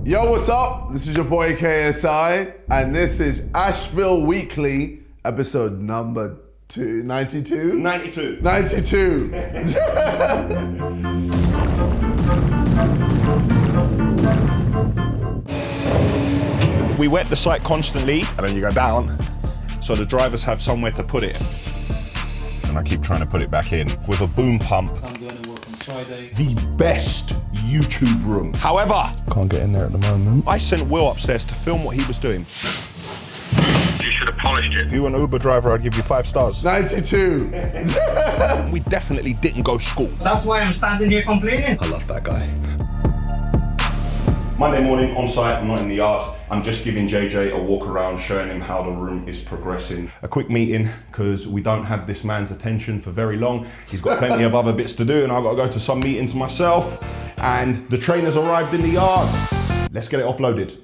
Yo, what's up? This is your boy KSI, and this is Ashville Weekly, episode number 92? 92. 92. We wet the site constantly, and then you go down, so the drivers have somewhere to put it. And I keep trying to put it back in with a boom pump. I'm going to work on Friday. The best YouTube room. However, can't get in there at the moment. I sent Will upstairs to film what he was doing. You should have polished it. If you were an Uber driver, I'd give you 5 stars. 92. We definitely didn't go school. That's why I'm standing here complaining. I love that guy. Monday morning on site, I'm not in the yard. I'm just giving JJ a walk around, showing him how the room is progressing. A quick meeting, because we don't have this man's attention for very long. He's got plenty of other bits to do, and I've got to go to some meetings myself. And the trainer's arrived in the yard. Let's get it offloaded.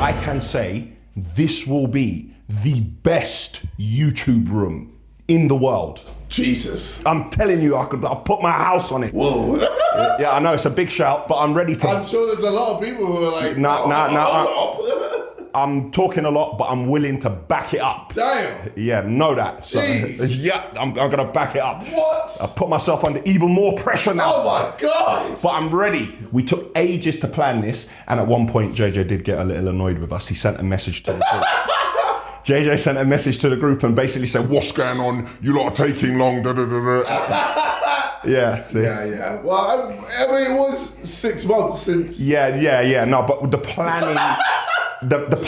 I can say this will be the best YouTube room in the world. Jesus. I'm telling you, I'll put my house on it. Whoa. Yeah, I know it's a big shout, but I'm ready to. I'm sure there's a lot of people who are like, I'm talking a lot, but I'm willing to back it up. Damn. Yeah, know that. So, Jeez. yeah, I'm gonna back it up. What? I put myself under even more pressure now. Oh my God. But I'm ready. We took ages to plan this, and at one point, JJ did get a little annoyed with us. He sent a message to the group. JJ sent a message to the group and basically said, "What's going on? You lot are taking long." Da, da, da, da. Yeah. See? Yeah. Well, I mean, it was 6 months since. Yeah. No, but the planning. The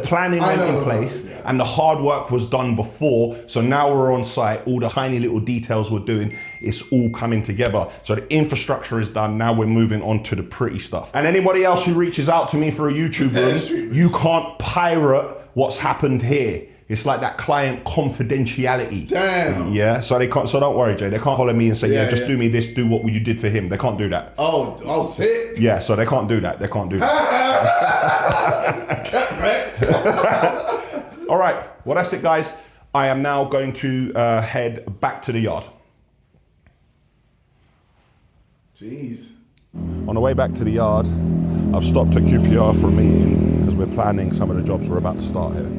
planning went in place, and the hard work was done before. So now we're on site. All the tiny little details we're doing, it's all coming together. So the infrastructure is done. Now we're moving on to the pretty stuff. And anybody else who reaches out to me for a YouTube room, you can't pirate what's happened here. It's like that client confidentiality. Damn. Yeah, so they can't. So don't worry, Jay. They can't call me and say, just do me this, do what you did for him. They can't do that. Oh, sick. Yeah, so they can't do that. They can't do that. Correct. All right, well that's it, guys. I am now going to head back to the yard. Jeez. On the way back to the yard, I've stopped at QPR for a meeting because we're planning some of the jobs we're about to start here.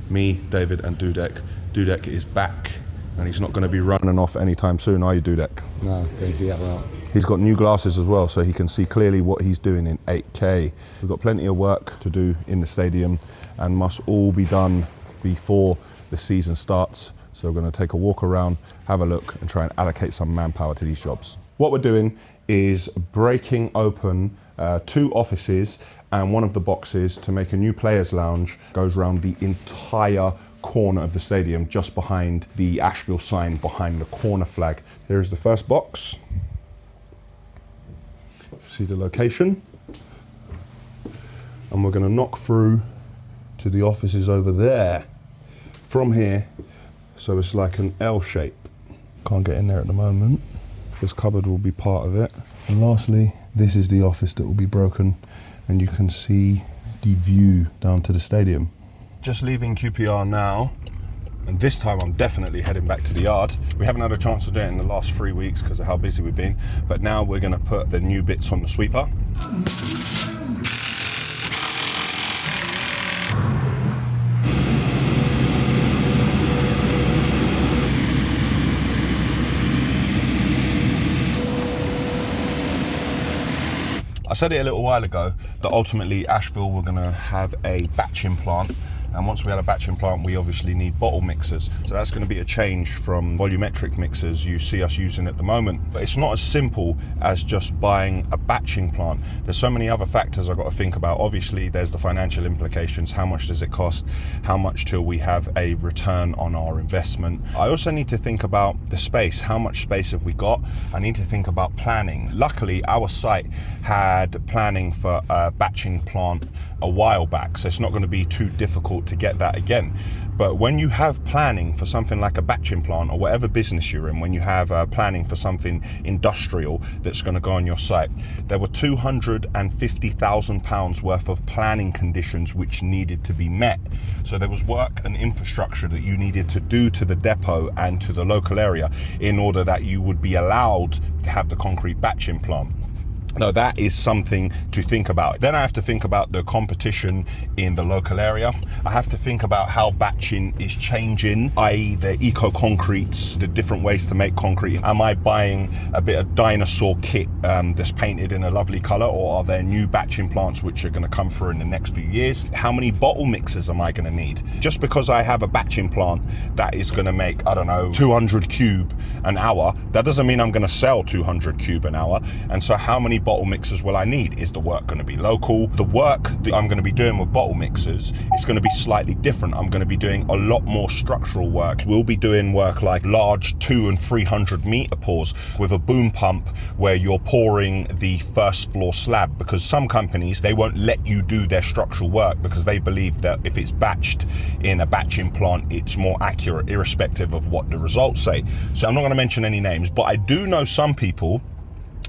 Me, David, and Dudek. Dudek is back, and he's not going to be running off anytime soon, are you, Dudek? No, it's Davey out well. He's got new glasses as well, so he can see clearly what he's doing in 8K. We've got plenty of work to do in the stadium, and must all be done before the season starts. So we're going to take a walk around, have a look, and try and allocate some manpower to these jobs. What we're doing is breaking open 2 offices and one of the boxes to make a new players' lounge. Goes around the entire corner of the stadium, just behind the Ashville sign, behind the corner flag. Here's the first box. See the location. And we're going to knock through to the offices over there from here, so it's like an L shape. Can't get in there at the moment. This cupboard will be part of it. And lastly, this is the office that will be broken, and you can see the view down to the stadium. Just leaving QPR now, and this time I'm definitely heading back to the yard. We haven't had a chance to do it in the last 3 weeks because of how busy we've been, but now we're going to put the new bits on the sweeper. I said it a little while ago that ultimately Ashville were going to have a batching plant, And once we had a batching plant, we obviously need bottle mixers. So that's going to be a change from volumetric mixers you see us using at the moment. But it's not as simple as just buying a batching plant. There's so many other factors I've got to think about. Obviously, there's the financial implications. How much does it cost? How much till we have a return on our investment? I also need to think about the space. How much space have we got? I need to think about planning. Luckily, our site had planning for a batching plant a while back, so it's not going to be too difficult to get that again. But when you have planning for something like a batching plant or whatever business you're in, when you have planning for something industrial that's going to go on your site, there were £250,000 worth of planning conditions which needed to be met. So there was work and infrastructure that you needed to do to the depot and to the local area in order that you would be allowed to have the concrete batching plant. Now that is something to think about. Then I have to think about the competition in the local area. I have to think about how batching is changing, i.e. the eco-concretes, the different ways to make concrete. Am I buying a bit of dinosaur kit that's painted in a lovely color, or are there new batching plants which are gonna come through in the next few years? How many bottle mixers am I gonna need? Just because I have a batching plant that is gonna make, I don't know, 200 cube an hour, that doesn't mean I'm gonna sell 200 cube an hour. And so how many bottle mixers will I need? Is the work going to be local? The work that I'm going to be doing with bottle mixers is going to be slightly different. I'm going to be doing a lot more structural work. We'll be doing work like large 200 and 300 meter pours with a boom pump where you're pouring the first floor slab, because some companies, they won't let you do their structural work because they believe that if it's batched in a batching plant, it's more accurate irrespective of what the results say. So I'm not going to mention any names, but I do know some people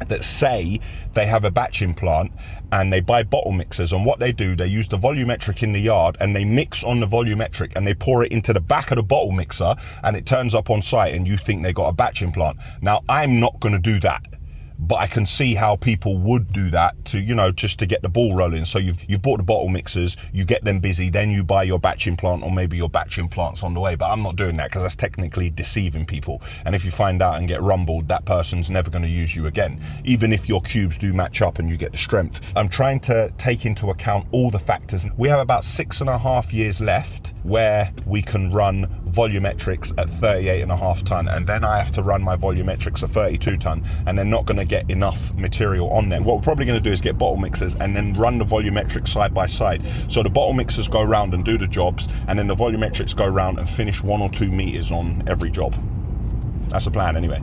that say they have a batching plant and they buy bottle mixers, and what they do, they use the volumetric in the yard and they mix on the volumetric and they pour it into the back of the bottle mixer and it turns up on site and you think they got a batching plant. Now, I'm not going to do that, but I can see how people would do that to, you know, just to get the ball rolling. So you've bought the bottle mixers, you get them busy, then you buy your batching plant, or maybe your batching plant's on the way. But I'm not doing that because that's technically deceiving people. And if you find out and get rumbled, that person's never going to use you again, even if your cubes do match up and you get the strength. I'm trying to take into account all the factors. We have about 6.5 years left where we can run volumetrics at 38.5 ton, and then I have to run my volumetrics at 32 ton, and they're not going to get enough material on them. What we're probably going to do is get bottle mixers and then run the volumetrics side by side. So the bottle mixers go around and do the jobs, and then the volumetrics go around and finish 1 or 2 meters on every job. That's the plan anyway.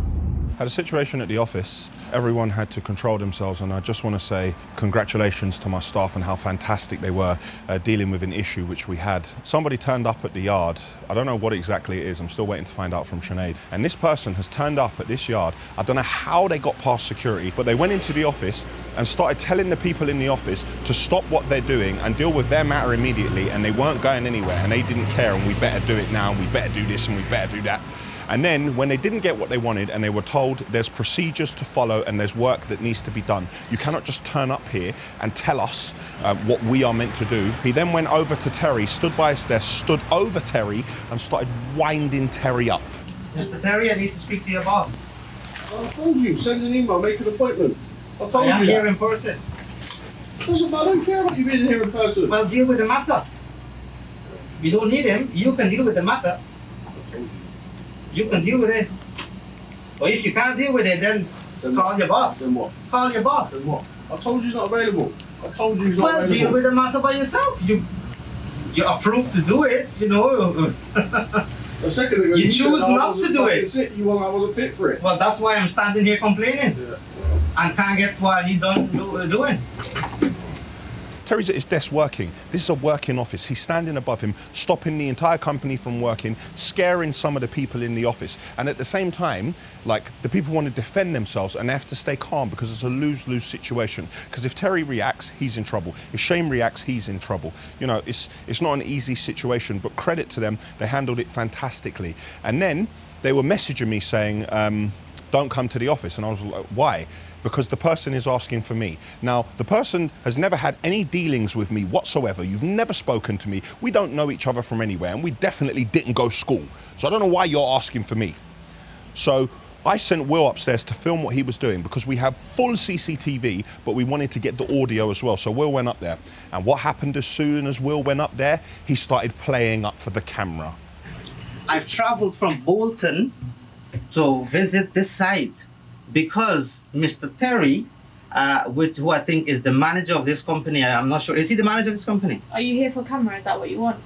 Had a situation at the office. Everyone had to control themselves, and I just want to say congratulations to my staff and how fantastic they were dealing with an issue which we had. Somebody turned up at the yard. I don't know what exactly it is. I'm still waiting to find out from Sinead. And this person has turned up at this yard. I don't know how they got past security, but they went into the office and started telling the people in the office to stop what they're doing and deal with their matter immediately, and they weren't going anywhere, and they didn't care, and we better do it now, and we better do this, and we better do that. And then when they didn't get what they wanted and they were told there's procedures to follow and there's work that needs to be done, you cannot just turn up here and tell us what we are meant to do. He then went over to Terry, stood by his desk, stood over Terry and started winding Terry up. Mr. Terry, I need to speak to your boss. I told you, send an email, make an appointment. I told I am you here that. in person. Listen, I don't care about you being here in person. Well, deal with the matter. You don't need him, you can deal with the matter. You can deal with it. Or if you can't deal with it, then call your boss. Then what? Call your boss. Then what? I told you he's not available. I told you he's not Well, available. deal with the matter by yourself. You're approved to do it, you know. A second ago, You said choose I not wasn't to do fucking it. Fit. You I wasn't fit for it. Well, that's why I'm standing here complaining and can't get what I need done doing. Terry's at his desk working. This is a working office. He's standing above him, stopping the entire company from working, scaring some of the people in the office. And at the same time, like, the people want to defend themselves and they have to stay calm because it's a lose-lose situation. Because if Terry reacts, he's in trouble. If Shane reacts, he's in trouble. You know, it's not an easy situation, but credit to them, they handled it fantastically. And then they were messaging me saying, don't come to the office. And I was like, why? Because the person is asking for me. Now, the person has never had any dealings with me whatsoever. You've never spoken to me. We don't know each other from anywhere, and we definitely didn't go to school. So I don't know why you're asking for me. So I sent Will upstairs to film what he was doing because we have full CCTV, but we wanted to get the audio as well. So Will went up there. And what happened as soon as Will went up there? He started playing up for the camera. I've traveled from Bolton to visit this site because Mr. Terry, who I think is the manager of this company, I'm not sure. Is he the manager of this company? Are you here for camera? Is that what you want?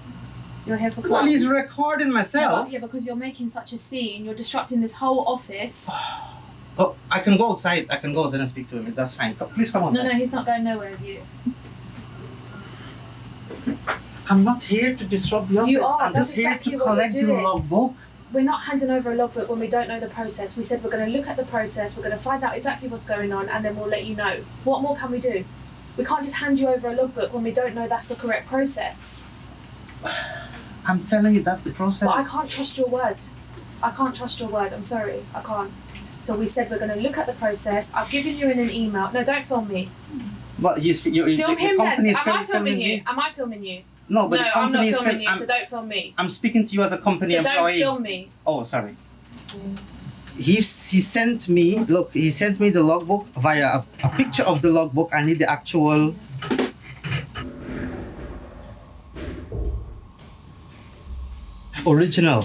You're here for camera? Well, he's recording myself. Yeah, because you're making such a scene. You're disrupting this whole office. Oh, I can go outside. I can go outside and speak to him. That's fine. Please come outside. No, he's not going nowhere with you. I'm not here to disrupt the office. You are. I'm That's just here exactly to what collect you're the doing. logbook. We're not handing over a logbook when we don't know the process. We said we're going to look at the process, we're going to find out exactly what's going on, and then we'll let you know. What more can we do? We can't just hand you over a logbook when we don't know that's the correct process. I'm telling you, that's the process. But I can't trust your words. I can't trust your word. I'm sorry. I can't. So we said we're going to look at the process. I've given you in an email. No, don't film me. But Film him then. company is Am I filming you? me. Am I filming you? No, but No, the I'm not company is filming you, I'm, so don't film me. I'm speaking to you as a company So employee. don't film me. Oh, sorry. He sent me, look, he sent me the logbook via a picture of the logbook. I need the actual. Original.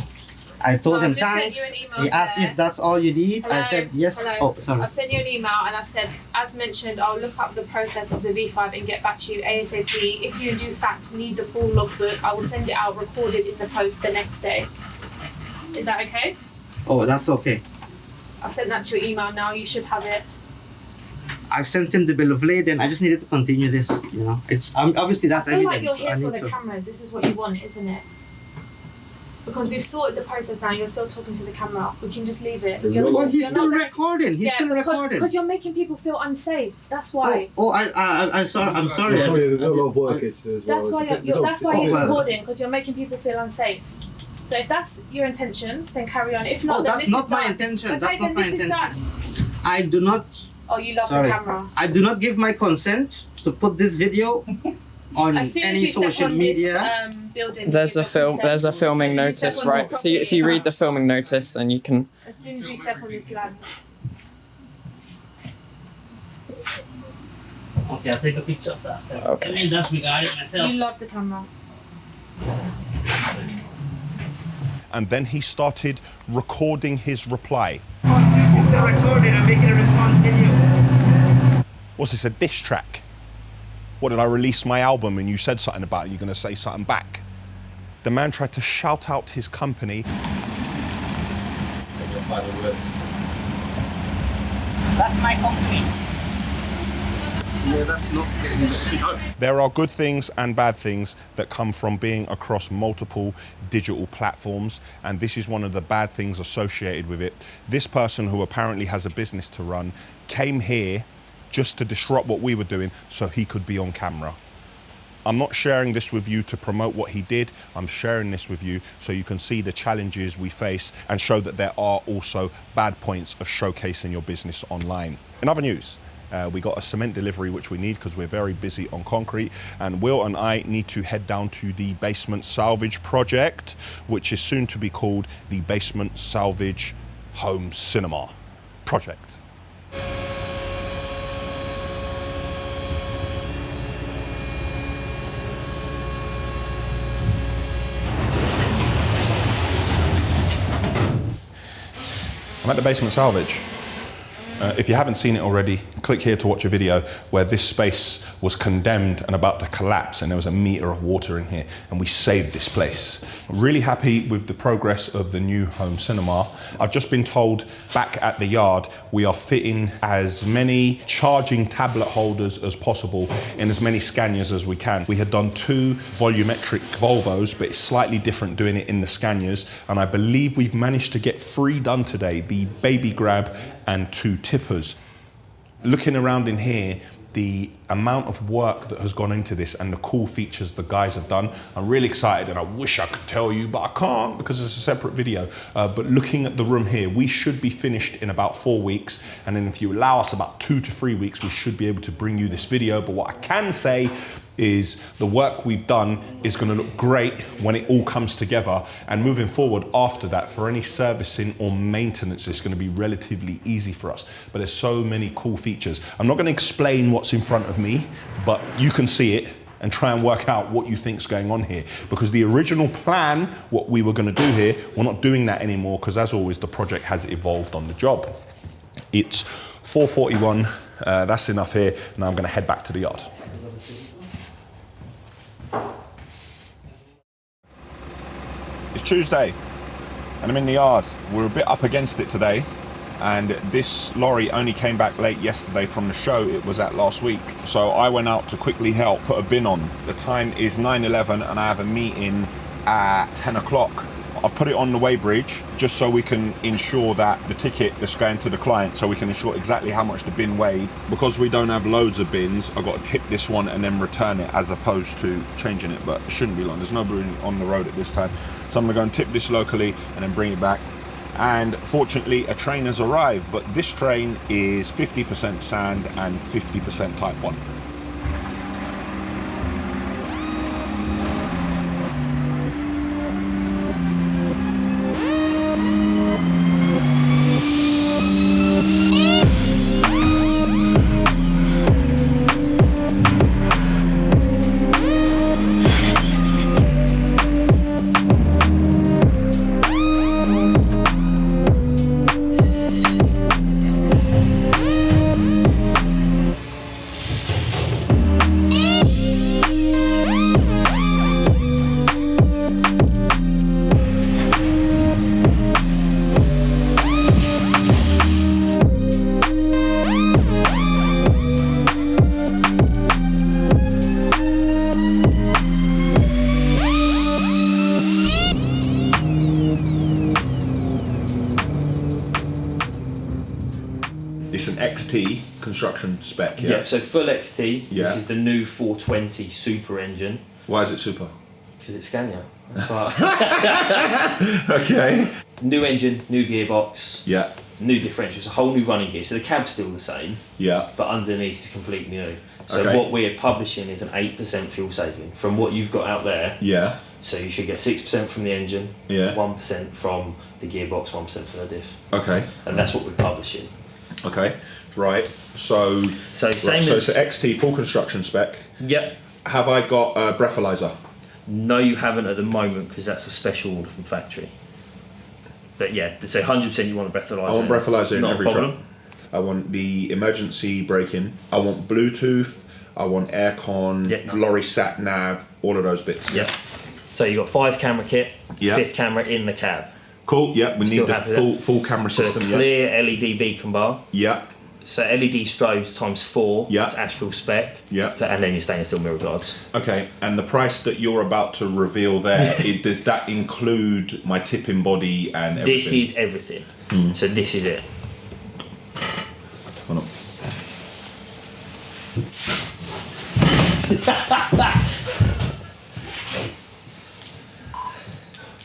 I told So him I've just sent thanks. you an email He asked there. if that's all you need. I said yes. Hello. Oh, sorry. I've sent you an email and I've said, as mentioned, I'll look up the process of the V5 and get back to you ASAP. If you do in fact need the full logbook, I will send it out recorded in the post the next day. Is that okay? Oh, that's okay. I've sent that to your email now. You should have it. I've sent him the bill of lading. I just needed to continue this. You know, it's obviously that's I feel like evidence. you're so I here for need the to. cameras. This is what you want, isn't it? Because we've sorted the process now. You're still talking to the camera. We can just leave it. Well, he's you're still not gonna- recording. He's still recording. Because you're making people feel unsafe. That's why. I'm sorry. I'm sorry. Sorry, there's a lot of work it's as well. That's why It's a bit- that's why he's well. recording, because you're making people feel unsafe. So if that's your intentions, then carry on. If not, Oh, then that's this not is my done. intention. Okay, That's then not my this is intention. done. I do not. Oh, you love Sorry. the camera. I do not give my consent to put this video on As soon as any you step social on media. this building, There's you a give film. consent. There's a As filming soon as you notice, step on right? this So if you property- read the filming notice, then you can. As soon as you step on this land. Okay, I'll take a picture of that. Okay. I mean, that's regarding myself. You love the camera. And then he started recording his reply. This is still recording. I'm making a response video. What's this, a diss track? What, did I release my album and you said something about it, you're gonna say something back? The man tried to shout out his company. That's my company. Yeah, that's not getting There are good things and bad things that come from being across multiple digital platforms, and this is one of the bad things associated with it. This person, who apparently has a business to run, came here just to disrupt what we were doing so he could be on camera. I'm not sharing this with you to promote what he did. I'm sharing this with you so you can see the challenges we face and show that there are also bad points of showcasing your business online. In other news, we got a cement delivery which we need because we're very busy on concrete, and Will and I need to head down to the basement salvage project, which is soon to be called the Basement Salvage Home Cinema Project. I'm at the Basement Salvage. If you haven't seen it already, click here to watch a video where this space was condemned and about to collapse, and there was a meter of water in here, and we saved this place. Really happy with the progress of the new home cinema. I've just been told back at the yard we are fitting as many charging tablet holders as possible in as many scanners as we can. We had done 2 volumetric Volvos, but it's slightly different doing it in the scanners, and I believe we've managed to get 3 done today, the Baby Grab and 2 tippers. Looking around in here, the amount of work that has gone into this and the cool features the guys have done. I'm really excited, and I wish I could tell you, but I can't because it's a separate video. But looking at the room here, we should be finished in about 4 weeks. And then if you allow us about 2 to 3 weeks, we should be able to bring you this video. But what I can say is the work we've done is going to look great when it all comes together, and moving forward after that, for any servicing or maintenance, it's going to be relatively easy for us. But there's so many cool features. I'm not going to explain what's in front of me, but you can see it and try and work out what you think's going on here, because the original plan, what we were going to do here, we're not doing that anymore, because as always the project has evolved on the job. It's 4:41, that's enough here. Now I'm going to head back to the yard. It's Tuesday and I'm in the yard. We're a bit up against it today, and this lorry only came back late yesterday from the show it was at last week. So I went out to quickly help put a bin on. The time is 9:11 and I have a meeting at 10 o'clock. I've put it on the weighbridge just so we can ensure that the ticket that's going to the client, so we can ensure exactly how much the bin weighed. Because we don't have loads of bins, I've got to tip this one and then return it, as opposed to changing it, but it shouldn't be long. There's nobody on the road at this time. So I'm gonna go and tip this locally and then bring it back. And fortunately a train has arrived, but this train is 50% sand and 50% type 1. It's an XT construction spec, yeah? Yeah, so full XT. Yeah. This is the new 420 super engine. Why is it super? Because it's Scania. That's why. Okay. New engine, new gearbox, Yeah. new differentials, a whole new running gear. So the cab's still the same, Yeah. but underneath is completely new. So Okay. what we're publishing is an 8% fuel saving from what you've got out there. Yeah. So you should get 6% from the engine, Yeah. 1% from the gearbox, 1% from the diff. Okay. And that's what we're publishing. Okay. Right. So. So right, same so as... it's an XT full construction spec. Yep. Have I got a breathalyzer? No, you haven't at the moment because that's a special order from factory. But yeah, so 100% you want a breathalyzer. I want breathalyzer in Not every a problem. truck. I want the emergency braking. I want Bluetooth. I want aircon, Yep. lorry sat nav, all of those bits. Yeah. So you got 5 camera kit, Yeah. 5th camera in the cab. Cool. Yeah. We Still need the happy with that? full camera So system. a Yeah. clear LED beacon bar. Yeah. So LED strobes times 4. Yeah. It's Ashville spec. Yeah. So, and then your stainless steel mirror guards. Okay, and the price that you're about to reveal there, does that include my tipping body and everything? This is everything. So this is it. Hold on.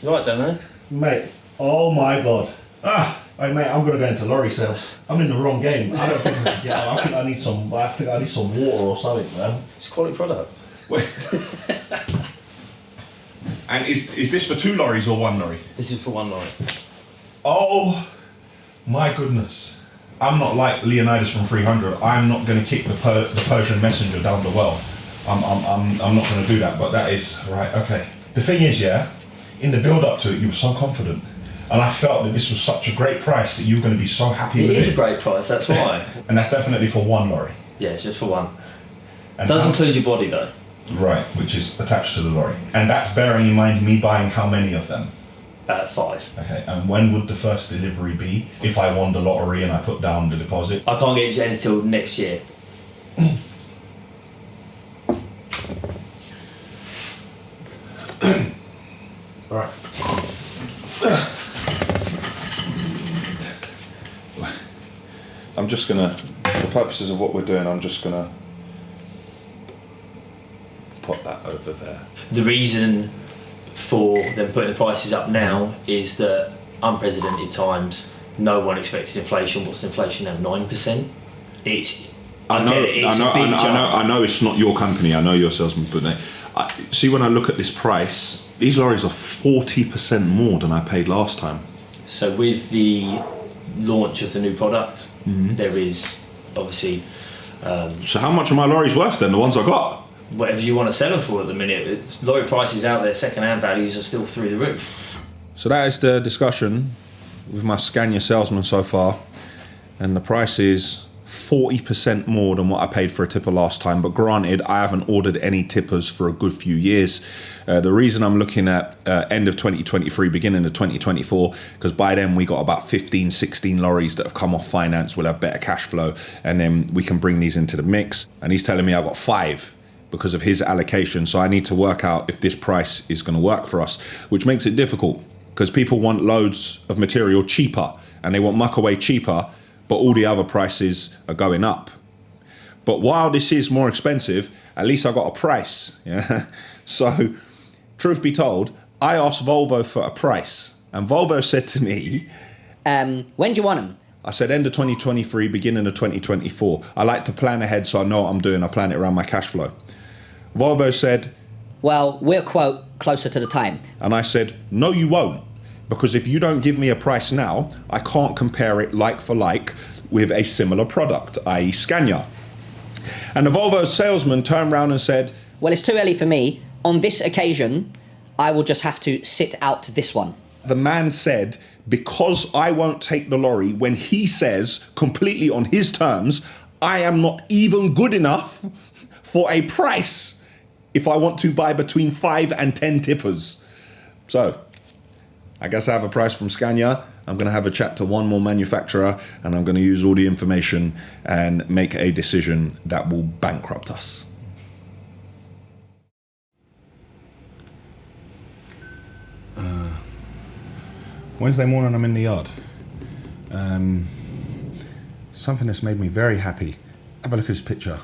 You right, don't know? Mate, oh my god. Hey mate, I'm gonna go into lorry sales. I'm in the wrong game. I don't think I can get out. I think I need some water or something, man. It's a quality product. Wait. And is this for 2 lorries or 1 lorry? This is for 1 lorry. Oh my goodness. I'm not like Leonidas from 300. I'm not going to kick the Persian messenger down the well. I'm not going to do that, but that is right. Okay. The thing is, yeah, in the build up to it, you were so confident, and I felt that this was such a great price that you were going to be so happy with it. It is a great price, that's why. And that's definitely for 1 lorry. Yeah, it's just for 1. And Does how- include your body though. Right, which is attached to the lorry. And that's bearing in mind me buying how many of them? 5. Okay, and when would the first delivery be if I won the lottery and I put down the deposit? I can't get you any until next year. Right. I'm just gonna, for the purposes of what we're doing, I'm just gonna put that over there. The reason for them putting the prices up now is that unprecedented times, no one expected inflation. What's inflation now? 9%? I know it's not your company, I know your salesman, but see, when I look at this price, these lorries are 40% more than I paid last time. So with the launch of the new product, there is obviously... so how much are my lorries worth then, the ones I got? Whatever you want to sell them for at the minute. Lorry prices out there, second-hand values are still through the roof. So that is the discussion with my Scania salesman so far, and the price is 40% more than what I paid for a tipper last time, but granted, I haven't ordered any tippers for a good few years. The reason I'm looking at end of 2023, beginning of 2024, because by then we got about 15, 16 lorries that have come off finance, will have better cash flow, and then we can bring these into the mix. And he's telling me I've got 5 because of his allocation, so I need to work out if this price is going to work for us, which makes it difficult, because people want loads of material cheaper, and they want muckaway cheaper, but all the other prices are going up. But while this is more expensive, at least I got a price. Yeah. So, truth be told, I asked Volvo for a price, and Volvo said to me, when do you want them? I said end of 2023, beginning of 2024. I like to plan ahead so I know what I'm doing. I plan it around my cash flow. Volvo said, well, we'll quote closer to the time. And I said, no, you won't. Because if you don't give me a price now, I can't compare it like for like with a similar product, i.e. Scania. And the Volvo salesman turned around and said, well, it's too early for me. On this occasion, I will just have to sit out this one. The man said, because I won't take the lorry when he says, completely on his terms, I am not even good enough for a price if I want to buy between 5 and 10 tippers. So, I guess I have a price from Scania. I'm going to have a chat to one more manufacturer, and I'm going to use all the information and make a decision that will bankrupt us. Wednesday morning, I'm in the yard. Something that's made me very happy. Have a look at this picture.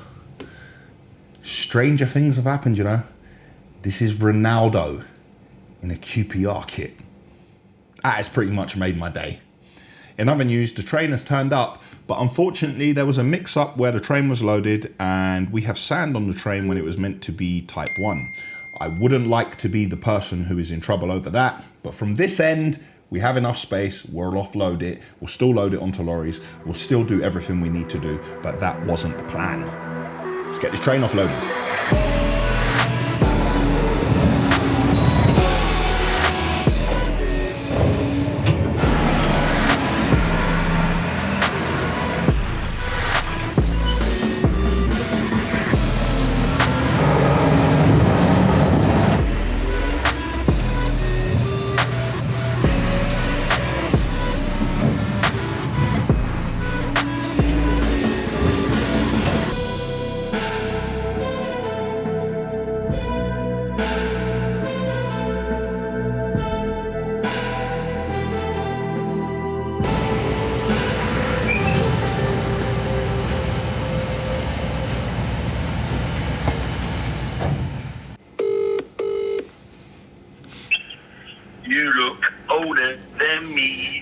Stranger things have happened, you know. This is Ronaldo in a QPR kit. That has pretty much made my day. In other news, the train has turned up, but unfortunately there was a mix-up where the train was loaded and we have sand on the train when it was meant to be type 1. I wouldn't like to be the person who is in trouble over that, but from this end, we have enough space, we'll offload it, we'll still load it onto lorries, we'll still do everything we need to do, but that wasn't the plan. Let's get this train offloaded.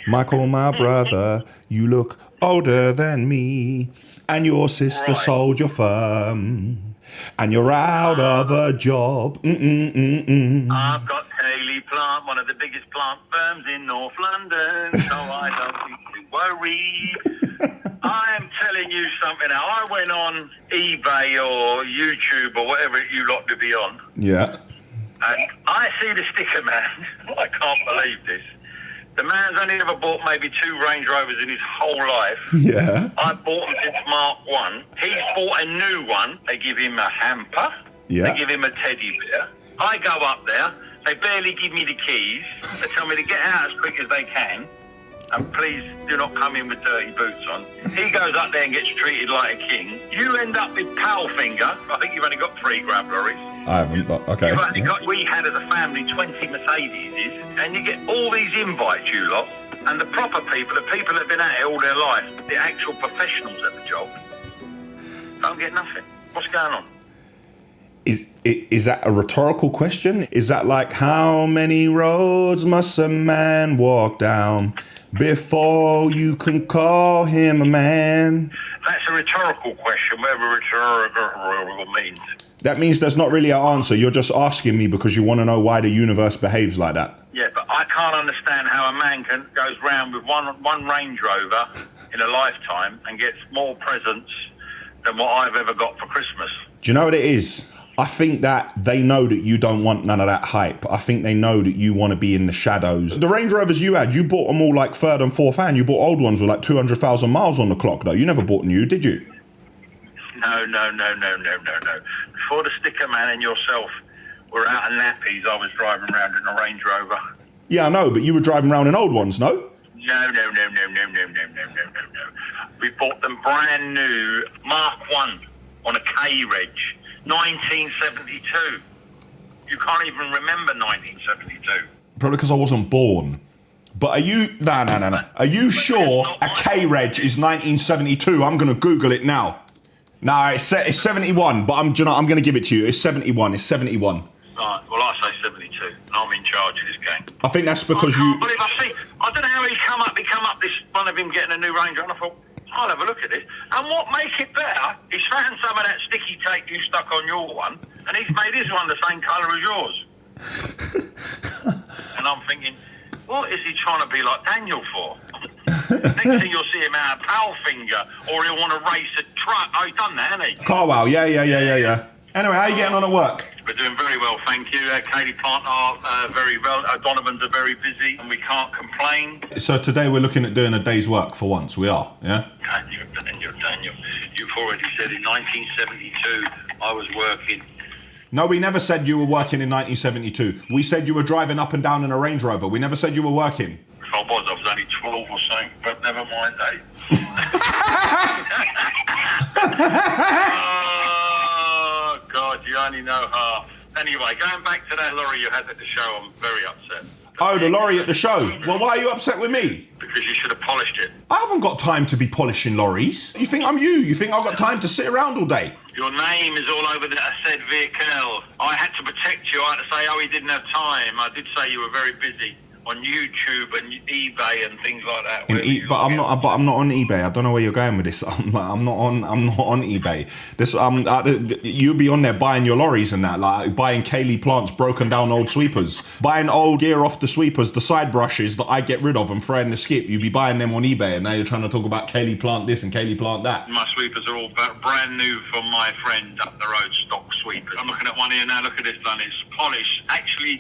Michael, my brother, you look older than me, and your sister sold your firm, and you're out of a job. I've got Haley Plant, one of the biggest plant firms in North London, so I don't need to worry. I am telling you something now. I went on eBay or YouTube or whatever you lot to be on. Yeah. And I see the sticker man. I can't believe this. The man's only ever bought maybe 2 Range Rovers in his whole life. Yeah. I bought him since Mark 1. He's bought a new one. They give him a hamper. Yeah. They give him a teddy bear. I go up there. They barely give me the keys. They tell me to get out as quick as they can. And please do not come in with dirty boots on. He goes up there and gets treated like a king. You end up with Powfinger. I think you've only got 3 grab lorries. I haven't, but okay. You've only got, we had as a family 20 Mercedes, and you get all these invites, you lot, and the proper people, the people that have been at it all their life, the actual professionals at the job, don't get nothing. What's going on? Is that a rhetorical question? Is that like, how many roads must a man walk down before you can call him a man? That's a rhetorical question, whatever rhetorical means. That means there's not really an answer. You're just asking me because you want to know why the universe behaves like that. Yeah, but I can't understand how a man goes round with one Range Rover in a lifetime and gets more presents than what I've ever got for Christmas. Do you know what it is? I think that they know that you don't want none of that hype. I think they know that you want to be in the shadows. The Range Rovers you had, you bought them all like third and fourth hand. You bought old ones with like 200,000 miles on the clock, though. You never bought new, did you? No. Before the sticker man and yourself were out of nappies, I was driving around in a Range Rover. Yeah, I know, but you were driving around in old ones, no? No. We bought them brand new Mark 1 on a K-Reg. 1972. You can't even remember 1972. Probably because I wasn't born. But are you... No. Are you sure a K-Reg is 1972? I'm going to Google it now. No, it's 71, but I'm going to give it to you. It's 71. It's 71. Right, well, I say 72. I'm in charge of this game. I think that's because I can't believe I don't know how he come up this one of him getting a new Range Rover, and I thought, I'll have a look at this. And what makes it better, he's found some of that sticky tape you stuck on your one, and he's made his one the same colour as yours. And I'm thinking, what is he trying to be like Daniel for? Next thing you'll see him out a Powfinger, or he'll want to race a truck. Oh, he's done that, hasn't he? Carwow, yeah. Anyway, how are you getting on at work? We're doing very well, thank you. Katie Plant are very well. Donovan's are very busy, and we can't complain. So today we're looking at doing a day's work for once. We are, yeah? Daniel, you've already said in 1972 I was working. No, we never said you were working in 1972. We said you were driving up and down in a Range Rover. We never said you were working. If I was only 12 or something, but never mind, eh? Oh, God, you only know half. Anyway, going back to that lorry you had at the show, I'm very upset. Oh, the lorry at the show. Well, why are you upset with me? Because you should have polished it. I haven't got time to be polishing lorries. You think I'm you? You think I've got time to sit around all day? Your name is all over that said vehicle. I had to protect you. I had to say, oh, he didn't have time. I did say you were very busy on YouTube and eBay and things like that. But I'm not on eBay. I don't know where you're going with this. I'm not on eBay. This you'll be on there buying your lorries and that, like buying Kaylee Plant's broken down old sweepers, buying old gear off the sweepers, the side brushes that I get rid of and throw in the skip. You'll be buying them on eBay, and now you're trying to talk about Kaylee Plant this and Kaylee Plant that. My sweepers are all brand new from my friend up the road, stock sweepers. I'm looking at one here now. Look at this one. It's polished, actually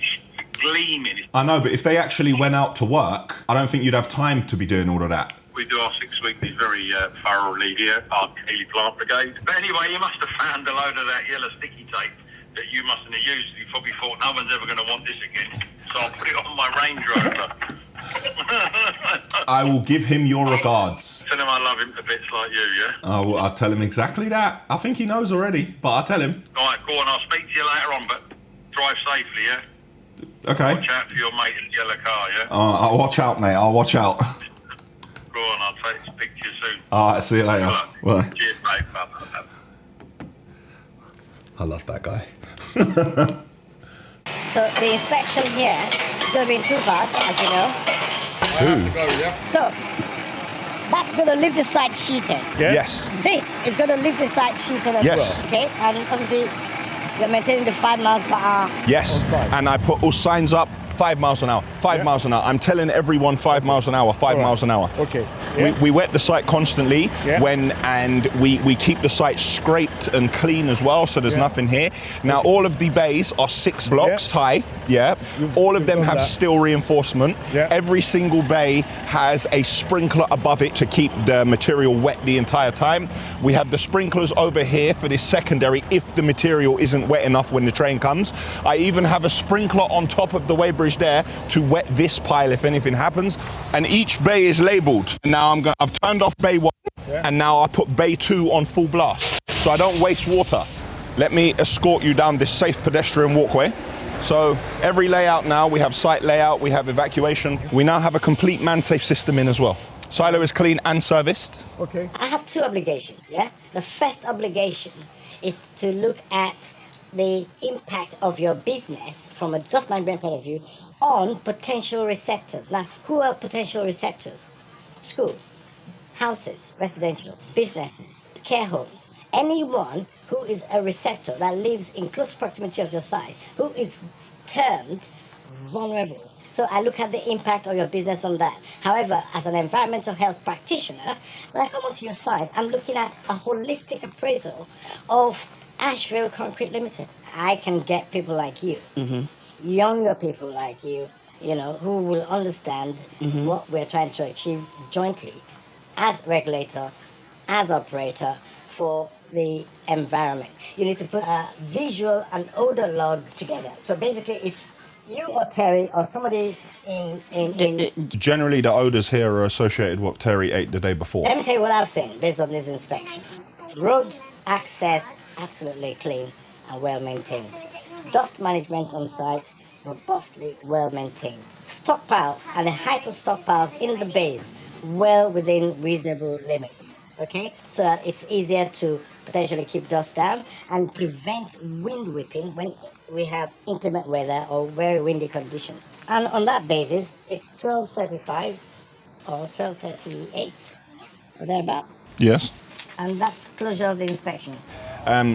gleaming. I know, but if they actually went out to work, I don't think you'd have time to be doing all of that. We do our 6 weeklies very thoroughly here, our Kaylee Plant Brigade. But anyway, you must have found a load of that yellow sticky tape that you mustn't have used. You probably thought no one's ever going to want this again. So I'll put it on my Range Rover. I will give him your regards. Tell him I love him to bits like you, yeah? I'll tell him exactly that. I think he knows already, but I'll tell him. All right, go on. I'll speak to you later on, but drive safely, yeah? Okay. Watch out for your mate in the yellow car, yeah? I'll watch out, mate. I'll watch out. Go on, I'll speak to you soon. All right, see you later. Bye. Cheers, mate. Bye. I love that guy. So the inspection here is going to be in 2 parts, as you know. 2? So that's going to leave the side sheeted. Yes. This is going to leave the side sheeted as well. Okay, and obviously you're maintaining the 5 miles per hour. Yes, and I put all signs up, 5 miles an hour, 5 miles an hour. I'm telling everyone 5 miles an hour, 5 miles an hour. Okay. We wet the site constantly and we keep the site scraped and clean as well, so there's nothing here. Now all of the bays are 6 blocks high, all of them have steel reinforcement. Every single bay has a sprinkler above it to keep the material wet the entire time. We have the sprinklers over here for this secondary if the material isn't wet enough when the train comes. I even have a sprinkler on top of the weighbridge there to wet this pile if anything happens. And each bay is labelled. Now I've turned off bay 1 and now I put bay 2 on full blast so I don't waste water. Let me escort you down this safe pedestrian walkway. So every layout now, we have site layout, we have evacuation. We now have a complete man-safe system in as well. Silo is clean and serviced. Okay. I have 2 obligations, yeah? The first obligation is to look at the impact of your business from a dust management point of view on potential receptors. Now, who are potential receptors? Schools, houses, residential, businesses, care homes. Anyone who is a receptor that lives in close proximity of your site, who is termed vulnerable. So I look at the impact of your business on that. However, as an environmental health practitioner, when I come onto your site, I'm looking at a holistic appraisal of Ashville Concrete Limited. I can get people like you, younger people like you, who will understand what we're trying to achieve jointly as regulator, as operator for the environment. You need to put a visual and odor log together. So basically it's you or Terry or somebody in Generally, the odours here are associated with what Terry ate the day before. Let me tell you what I've seen based on this inspection. Road access, absolutely clean and well maintained. Dust management on site, robustly well maintained. Stockpiles and the height of stockpiles in the bays, well within reasonable limits. Okay? So that it's easier to potentially keep dust down and prevent wind whipping when we have inclement weather or very windy conditions. And on that basis, it's 12:35 or 12:38 or thereabouts. Yes. And that's closure of the inspection.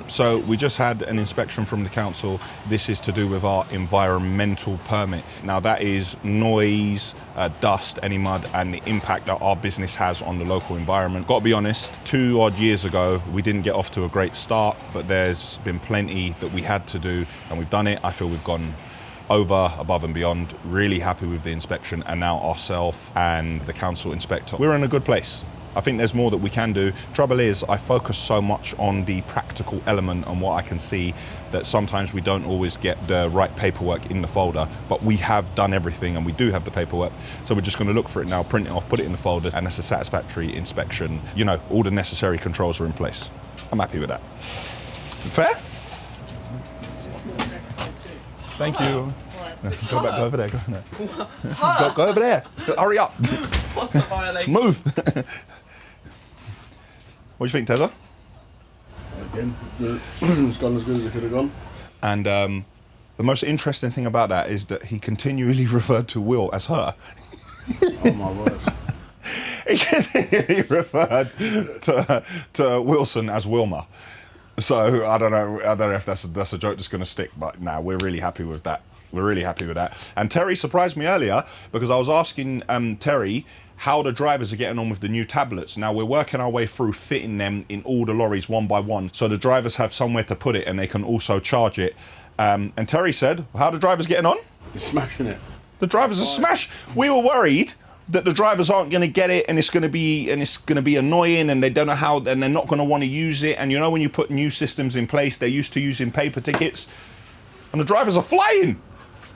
So we just had an inspection from the council. This is to do with our environmental permit. Now that is noise, dust, any mud, and the impact that our business has on the local environment. Got to be honest, 2 odd years ago, we didn't get off to a great start, but there's been plenty that we had to do, and we've done it. I feel we've gone over, above and beyond. Really happy with the inspection, and now ourselves and the council inspector. We're in a good place. I think there's more that we can do. Trouble is, I focus so much on the practical element and what I can see that sometimes we don't always get the right paperwork in the folder, but we have done everything and we do have the paperwork. So we're just going to look for it now, print it off, put it in the folder, and it's a satisfactory inspection. All the necessary controls are in place. I'm happy with that. Fair? Thank you. Go over there. Go over there. Hurry up. What's the violation? Move. What do you think, Tezza? Again, it's gone as good as it could have gone. And the most interesting thing about that is that he continually referred to Will as her. Oh my word. He continually referred to Wilson as Wilma. So I don't know if that's a joke that's going to stick, but nah, we're really happy with that. We're really happy with that. And Terry surprised me earlier because I was asking Terry how the drivers are getting on with the new tablets. Now we're working our way through fitting them in all the lorries one by one, so the drivers have somewhere to put it and they can also charge it. And Terry said, how are the drivers getting on? They're smashing it. The drivers are smashed. We were worried that the drivers aren't going to get it and it's going to be annoying and they don't know how and they're not going to want to use it. And when you put new systems in place, they're used to using paper tickets and the drivers are flying.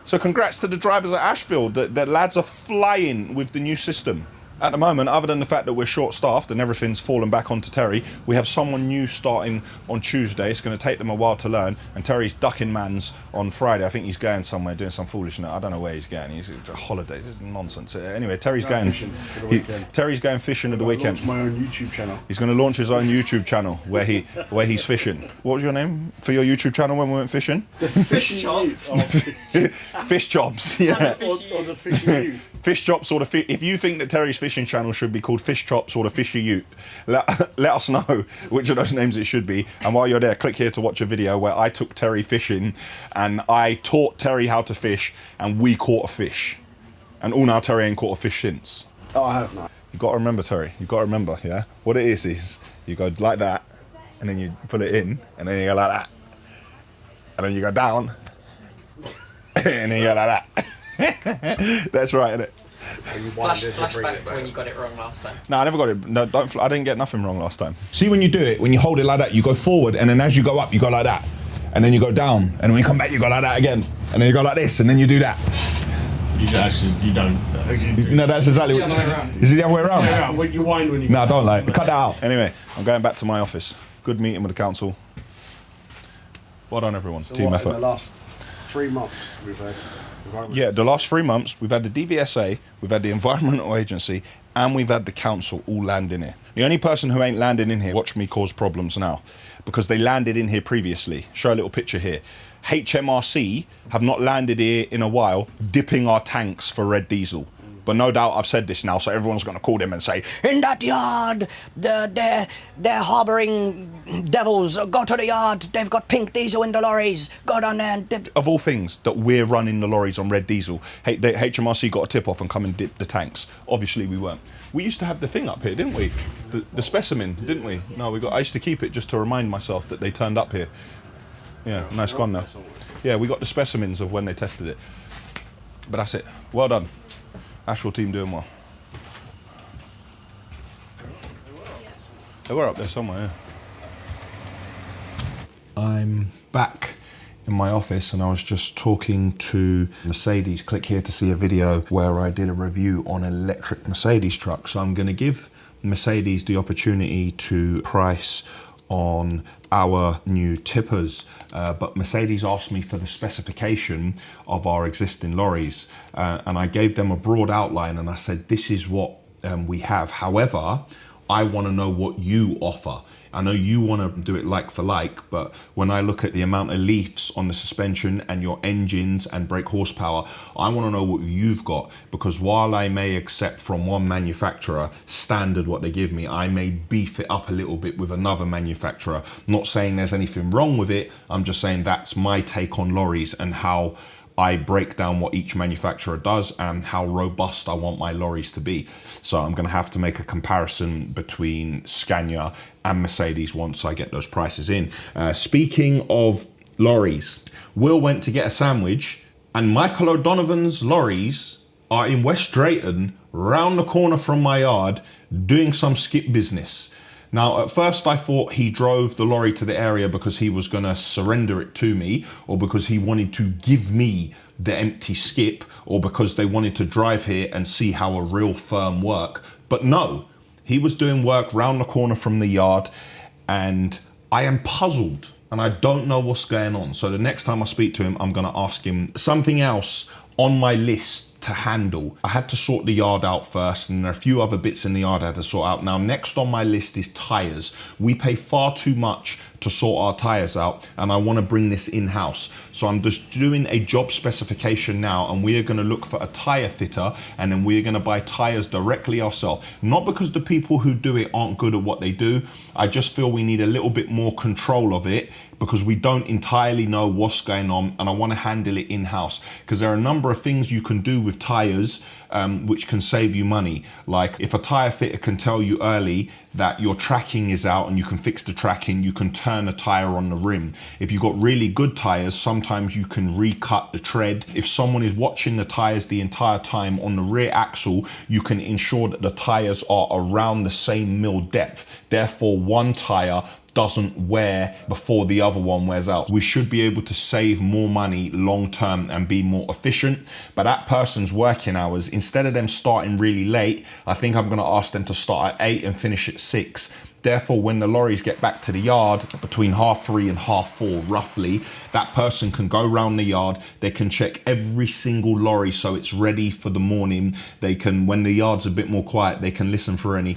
So congrats to the drivers at Ashville. The lads are flying with the new system. At the moment, other than the fact that we're short-staffed and everything's fallen back onto Terry, we have someone new starting on Tuesday. It's going to take them a while to learn. And Terry's ducking mans on Friday. I think he's going somewhere doing some foolishness. I don't know where he's going. It's a holiday. It's nonsense. Anyway, Terry's going fishing at the weekend. Launch my own YouTube channel. He's going to launch his own YouTube channel where he's fishing. What was your name for your YouTube channel when we went fishing? Fish chops. Fish chops. Yeah. Or the fishing you. Fish chops or the if you think that Terry's fishing channel should be called Fish Chops or the Fisher Ute, let us know which of those names it should be. And while you're there, click here to watch a video where I took Terry fishing and I taught Terry how to fish and we caught a fish. And all now Terry ain't caught a fish since. Oh, I have not. You got to remember, Terry. You got to remember, yeah. What it is you go like that, and then you pull it in, and then you go like that, and then you go down, and then you go like that. That's right, isn't it? Flashback to when you got it wrong last time. No, I never got it. No, I didn't get nothing wrong last time. See, when you do it, when you hold it like that, you go forward, and then as you go up, you go like that, and then you go down, and when you come back, you go like that again, and then you go like this, and then you do that. You don't. No, that's exactly what. Is it the other way around? Yeah, when you wind when you. No, don't lie. Cut that out. Anyway, I'm going back to my office. Good meeting with the council. Well done, everyone. So Team what, effort. in the last 3 months we've had. Yeah, the last 3 months, we've had the DVSA, we've had the Environmental Agency, and we've had the council all land in here. The only person who ain't landing in here, watch me cause problems now, because they landed in here previously. Show a little picture here. HMRC have not landed here in a while, dipping our tanks for red diesel. But no doubt I've said this now, so everyone's going to call them and say, in that yard, they're harbouring devils. Go to the yard. They've got pink diesel in the lorries. Go down there and dip. Of all things, that we're running the lorries on red diesel. The HMRC got a tip-off and come and dip the tanks. Obviously, we weren't. We used to have the thing up here, didn't we? The specimen, didn't we? No, I used to keep it just to remind myself that they turned up here. Yeah, nice gone now. Yeah, we got the specimens of when they tested it. But that's it. Well done. Ashville team doing well. They were up there somewhere, yeah. I'm back in my office and I was just talking to Mercedes. Click here to see a video where I did a review on an electric Mercedes truck. So I'm going to give Mercedes the opportunity to price on our new tippers, but Mercedes asked me for the specification of our existing lorries, and I gave them a broad outline and I said, this is what we have. However, I want to know what you offer. I know you want to do it like for like, but when I look at the amount of leafs on the suspension and your engines and brake horsepower, I want to know what you've got, because while I may accept from one manufacturer standard what they give me, I may beef it up a little bit with another manufacturer. Not saying there's anything wrong with it, I'm just saying that's my take on lorries and how I break down what each manufacturer does and how robust I want my lorries to be. So I'm going to have to make a comparison between Scania and Mercedes once I get those prices in. Speaking of lorries, Will went to get a sandwich and Michael O'Donovan's lorries are in West Drayton, round the corner from my yard, doing some skip business. Now, at first I thought he drove the lorry to the area because he was going to surrender it to me, or because he wanted to give me the empty skip, or because they wanted to drive here and see how a real firm work. But no, he was doing work round the corner from the yard, and I am puzzled and I don't know what's going on. So the next time I speak to him, I'm going to ask him something else on my list to handle. I had to sort the yard out first, and there are a few other bits in the yard I had to sort out. Now, next on my list is tyres. We pay far too much to sort our tyres out, and I want to bring this in-house. So I'm just doing a job specification now, and we are going to look for a tyre fitter, and then we're going to buy tyres directly ourselves. Not because the people who do it aren't good at what they do. I just feel we need a little bit more control of it, because we don't entirely know what's going on, and I want to handle it in-house, because there are a number of things you can do with tyres which can save you money. Like if a tyre fitter can tell you early that your tracking is out and you can fix the tracking, you can turn a tyre on the rim. If you've got really good tyres, sometimes you can recut the tread. If someone is watching the tyres the entire time on the rear axle, you can ensure that the tyres are around the same mill depth. Therefore, one tyre doesn't wear before the other one wears out. We should be able to save more money long term and be more efficient. But that person's working hours, instead of them starting really late, I think I'm going to ask them to start at 8 and finish at 6. Therefore, when the lorries get back to the yard between 3:30 and 4:30 roughly, that person can go around the yard, they can check every single lorry so it's ready for the morning. They can, when the yard's a bit more quiet, they can listen for any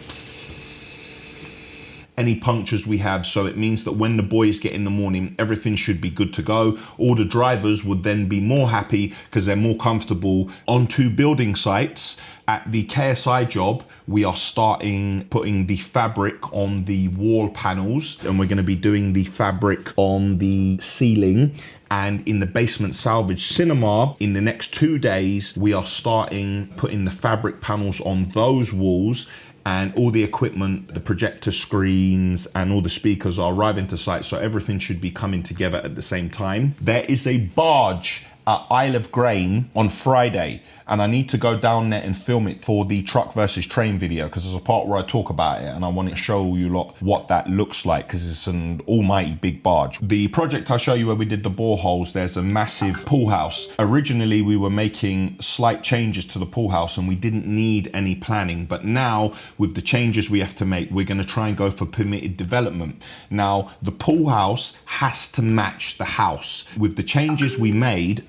punctures we have. So it means that when the boys get in the morning, everything should be good to go. All the drivers would then be more happy because they're more comfortable. On 2 building sites, at the KSI job, we are starting putting the fabric on the wall panels, and we're going to be doing the fabric on the ceiling. And in the basement salvage cinema, in the next 2 days, we are starting putting the fabric panels on those walls, and all the equipment, the projector screens and all the speakers are arriving to site, so everything should be coming together at the same time. There is a barge at Isle of Grain on Friday, and I need to go down there and film it for the truck versus train video, because there's a part where I talk about it and I want to show you lot what that looks like, because it's an almighty big barge. The project I show you where we did the boreholes, there's a massive pool house. Originally we were making slight changes to the pool house and we didn't need any planning, but now with the changes we have to make, we're going to try and go for permitted development. Now the pool house has to match the house. With the changes we made,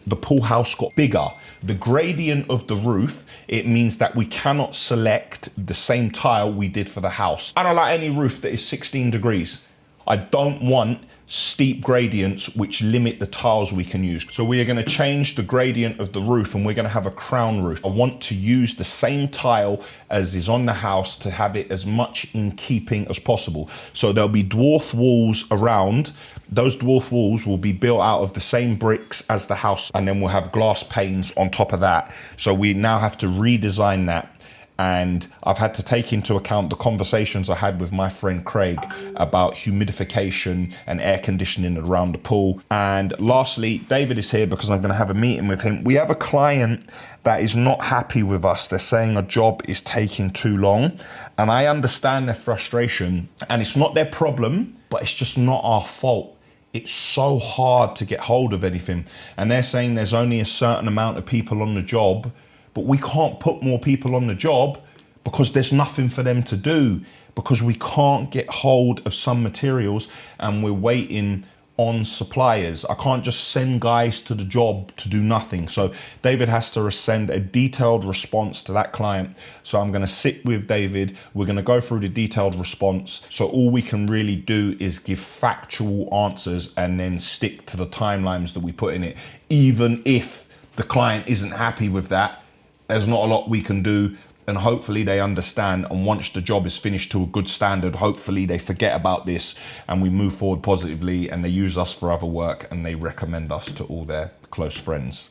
the pool house got bigger. The gradient of the roof, it means that we cannot select the same tile we did for the house. I don't like any roof that is 16 degrees. I don't want steep gradients which limit the tiles we can use. So we are going to change the gradient of the roof and we're going to have a crown roof. I want to use the same tile as is on the house to have it as much in keeping as possible. So there'll be dwarf walls around. Those dwarf walls will be built out of the same bricks as the house, and then we'll have glass panes on top of that. So we now have to redesign that. And I've had to take into account the conversations I had with my friend Craig about humidification and air conditioning around the pool. And lastly, David is here because I'm going to have a meeting with him. We have a client that is not happy with us. They're saying a job is taking too long. And I understand their frustration, and it's not their problem, but it's just not our fault. It's so hard to get hold of anything. And they're saying there's only a certain amount of people on the job, but we can't put more people on the job because there's nothing for them to do, because we can't get hold of some materials and we're waiting on suppliers. I can't just send guys to the job to do nothing. So David has to send a detailed response to that client. So I'm going to sit with David. We're going to go through the detailed response. So all we can really do is give factual answers and then stick to the timelines that we put in it. Even if the client isn't happy with that, there's not a lot we can do, and hopefully they understand, and once the job is finished to a good standard, hopefully they forget about this and we move forward positively and they use us for other work and they recommend us to all their close friends.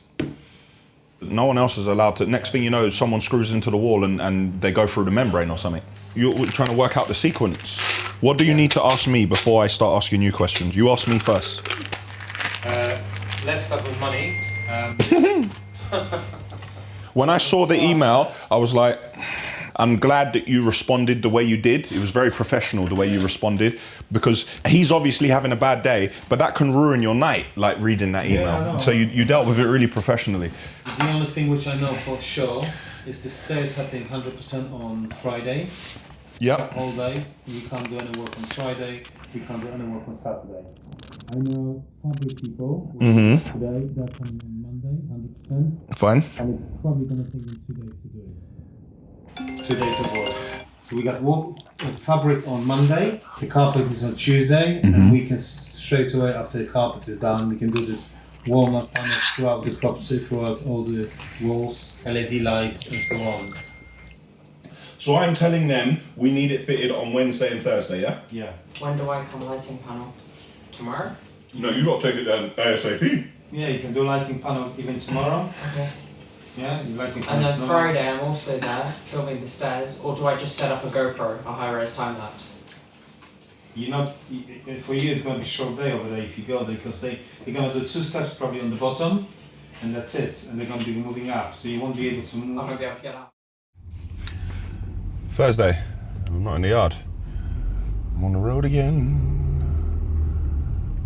No one else is allowed to. Next thing you know, someone screws into the wall and they go through the membrane or something. You're trying to work out the sequence. What do you need to ask me before I start asking you questions? You ask me first. Let's start with money. When I saw the email, I was like, I'm glad that you responded the way you did. It was very professional the way you responded, because he's obviously having a bad day, but that can ruin your night, like reading that email. Yeah, so you dealt with it really professionally. The only thing which I know for sure is the stairs happening 100% on Friday. Yep. All day. You can't do any work on Friday. You can't do any work on Saturday. I know fabric people today, they're coming on Monday, 100%. Fine. And it's probably going to take them 2 days to do it. 2 days of work. So we got fabric on Monday, the carpet is on Tuesday, and we can straight away after the carpet is done, we can do this walnut panels throughout the property, throughout all the walls, LED lights and so on. So I'm telling them we need it fitted on Wednesday and Thursday, yeah? Yeah. When do I come lighting panel? Tomorrow? No, you got to take it down ASAP. Yeah, you can do lighting panel even tomorrow. Okay. Yeah, lighting And panel then tomorrow. Friday I'm also there filming the stairs, or do I just set up a GoPro, a high-res time lapse? You're not, for you it's going to be a short day over there if you go there, because they're going to do 2 steps probably on the bottom, and that's it, and they're going to be moving up, so you won't be able to move. I'm going to be able to get up. Thursday, I'm not in the yard. I'm on the road again.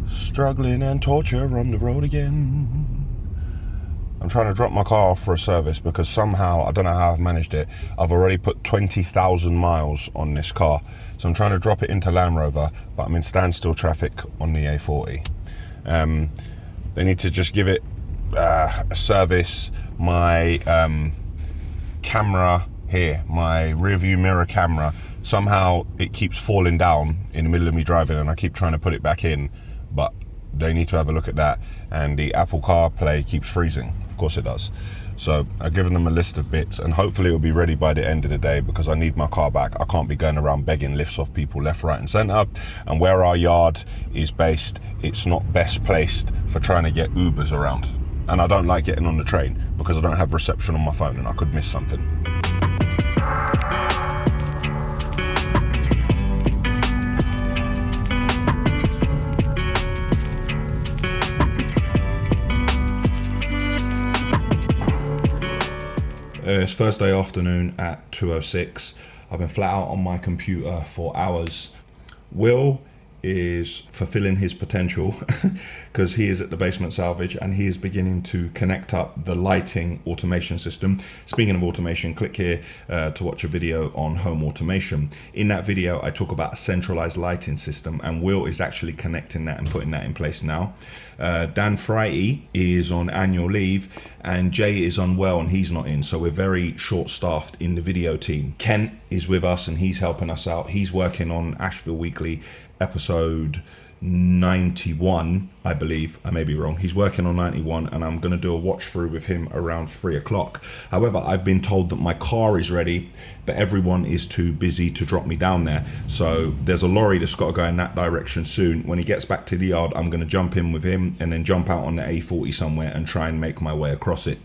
Struggling and torture on the road again. I'm trying to drop my car off for a service because somehow, I don't know how I've managed it, I've already put 20,000 miles on this car. So I'm trying to drop it into Land Rover, but I'm in standstill traffic on the A40. They need to just give it a service. My camera here, my rear view mirror camera, somehow it keeps falling down in the middle of me driving and I keep trying to put it back in, but they need to have a look at that. And the Apple CarPlay keeps freezing. Of course it does. So I've given them a list of bits and hopefully it'll be ready by the end of the day, because I need my car back. I can't be going around begging lifts off people left, right and centre. And where our yard is based, it's not best placed for trying to get Ubers around. And I don't like getting on the train because I don't have reception on my phone and I could miss something. It's Thursday afternoon at 2:06. I've been flat out on my computer for hours. Will is fulfilling his potential because he is at the basement salvage and he is beginning to connect up the lighting automation system. Speaking of automation, click here to watch a video on home automation. In that video I talk about a centralized lighting system, and Will is actually connecting that and putting that in place now. Dan Frighty is on annual leave and Jay is unwell and he's not in, so we're very short staffed in the video team. Kent is with us and he's helping us out. He's working on Ashville Weekly episode 91, I believe. I may be wrong. He's working on 91 and I'm going to do a watch through with him around 3 o'clock. However, I've been told that my car is ready, but everyone is too busy to drop me down there. So there's a lorry that's got to go in that direction soon. When he gets back to the yard, I'm going to jump in with him and then jump out on the A40 somewhere and try and make my way across it.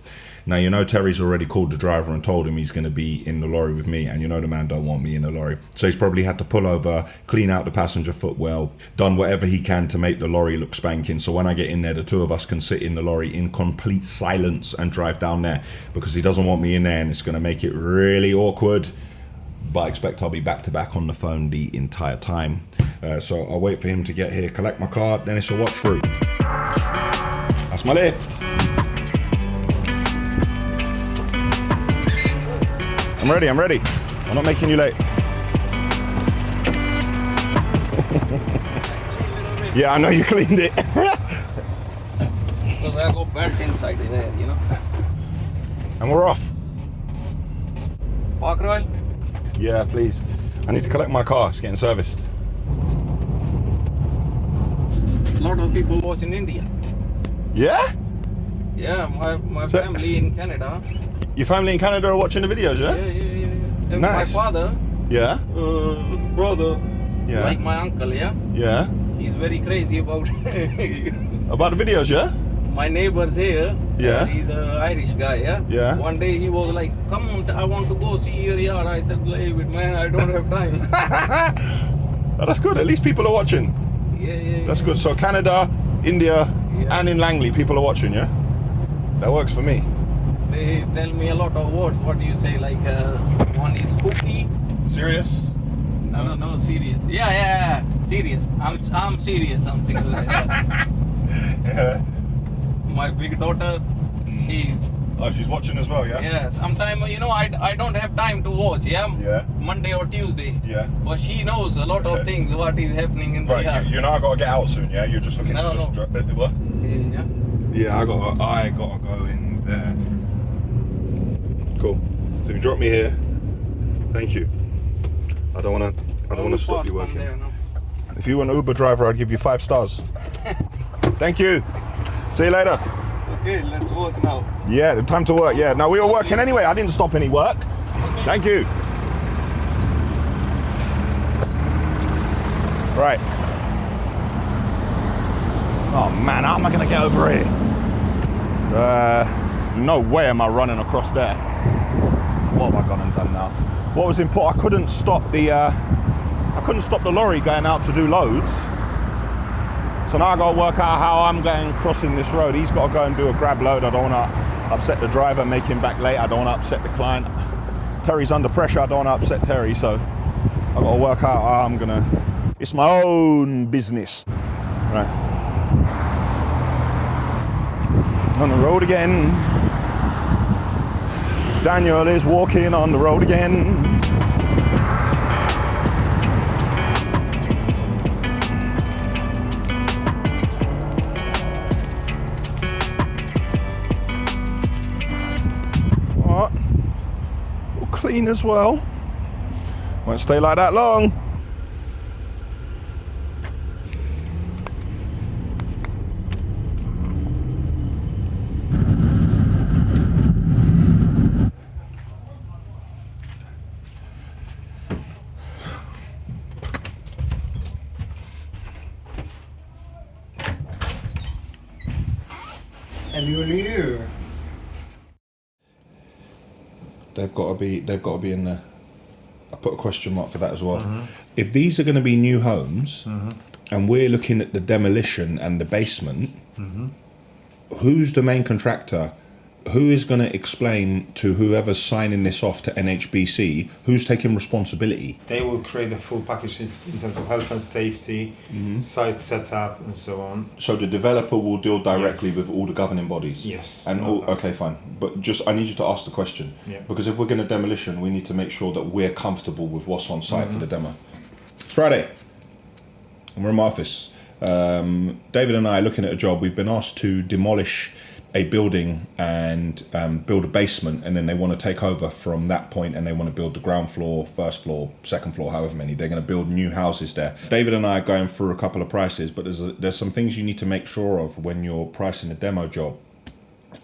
Now, you know, Terry's already called the driver and told him he's going to be in the lorry with me, and you know the man don't want me in the lorry. So he's probably had to pull over, clean out the passenger footwell, done whatever he can to make the lorry look spanking. So when I get in there, the two of us can sit in the lorry in complete silence and drive down there, because he doesn't want me in there and it's going to make it really awkward. But I expect I'll be back to back on the phone the entire time. So I'll wait for him to get here, collect my car, then it's a watch through. That's my lift. I'm ready. I'm not making you late. Yeah, I know you cleaned it. Because I got belt inside there, you know. And we're off. Park Roy? Yeah, please. I need to collect my car. It's getting serviced. A lot of people watch in India. Yeah? Yeah, my family in Canada. Your family in Canada are watching the videos, yeah? Yeah. And Nice. my father, Yeah? brother, Yeah. like my uncle, yeah? Yeah? He's very crazy about About the videos, yeah? my neighbor's here. Yeah. He's an Irish guy, yeah? Yeah. One day he was like, come on, I want to go see your yard. I said, leave it, man, I don't have time. Oh, that's good. At least people are watching. Yeah. That's good. So Canada, India, and in Langley, people are watching, yeah? That works for me. They tell me a lot of words. What do you say? Like one is spooky. Serious? No, serious. Yeah, serious. I'm serious. Something like that. Yeah. My big daughter, she's watching as well, yeah? Yeah. Sometimes you know I don't have time to watch. Yeah. Yeah. Monday or Tuesday. Yeah. But she knows a lot of things. What is happening in the yard. You know I gotta get out soon, yeah? You're just looking to just what? Yeah. Yeah, I gotta go in there. Cool. So if you drop me here, thank you. I don't wanna stop you working. If you were an Uber driver, I'd give you 5 stars. Thank you. See you later. Okay, let's work now. Yeah, time to work. Yeah. Now we were working anyway. I didn't stop any work. Thank you. Right. Oh man, how am I gonna get over here? No way am I running across there. What have I gone and done now? What was important? I couldn't stop the lorry going out to do loads. So now I got to work out how I'm going crossing this road. He's got to go and do a grab load. I don't want to upset the driver, make him back late. I don't want to upset the client. Terry's under pressure. I don't want to upset Terry. So I got to work out how I'm gonna. It's my own business. Right. On the road again. Daniel is walking on the road again. Alright. All clean as well. Won't stay like that long. They've got to be in there. I put a question mark for that as well. Mm-hmm. If these are going to be new homes, mm-hmm. and we're looking at the demolition and the basement, mm-hmm. who's the main contractor who is going to explain to whoever's signing this off to NHBC who's taking responsibility? They will create a full package in terms of health and safety, site setup, and so on. So the developer will deal directly with all the governing bodies? Yes. And okay, fine. But just I need you to ask the question. Yeah. Because if we're going to demolition, we need to make sure that we're comfortable with what's on site for the demo. It's Friday. And we're in my office. David and I are looking at a job. We've been asked to demolish a building and build a basement, and then they want to take over from that point, and they want to build the ground floor, first floor, second floor, however many. They're going to build new houses there. David and I are going through a couple of prices, but there's some things you need to make sure of when you're pricing a demo job.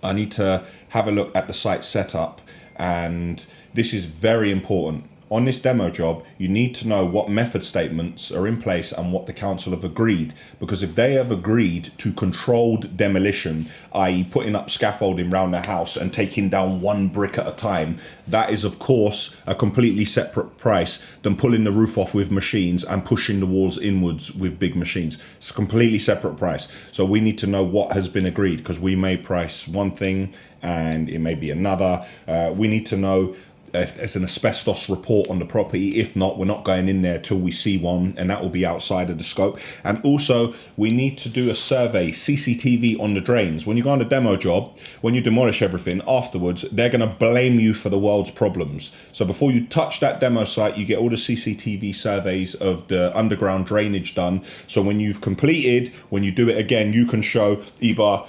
I need to have a look at the site setup, and this is very important. On this demo job, you need to know what method statements are in place and what the council have agreed. Because if they have agreed to controlled demolition, i.e. putting up scaffolding around the house and taking down one brick at a time, that is of course a completely separate price than pulling the roof off with machines and pushing the walls inwards with big machines. It's a completely separate price. So we need to know what has been agreed, because we may price one thing and it may be another. We need to know if there's an asbestos report on the property. If not, we're not going in there till we see one, and that will be outside of the scope. And also, we need to do a survey, CCTV on the drains. When you go on a demo job, when you demolish everything, afterwards, they're going to blame you for the world's problems. So before you touch that demo site, you get all the CCTV surveys of the underground drainage done. So when you've completed, when you do it again, you can show either,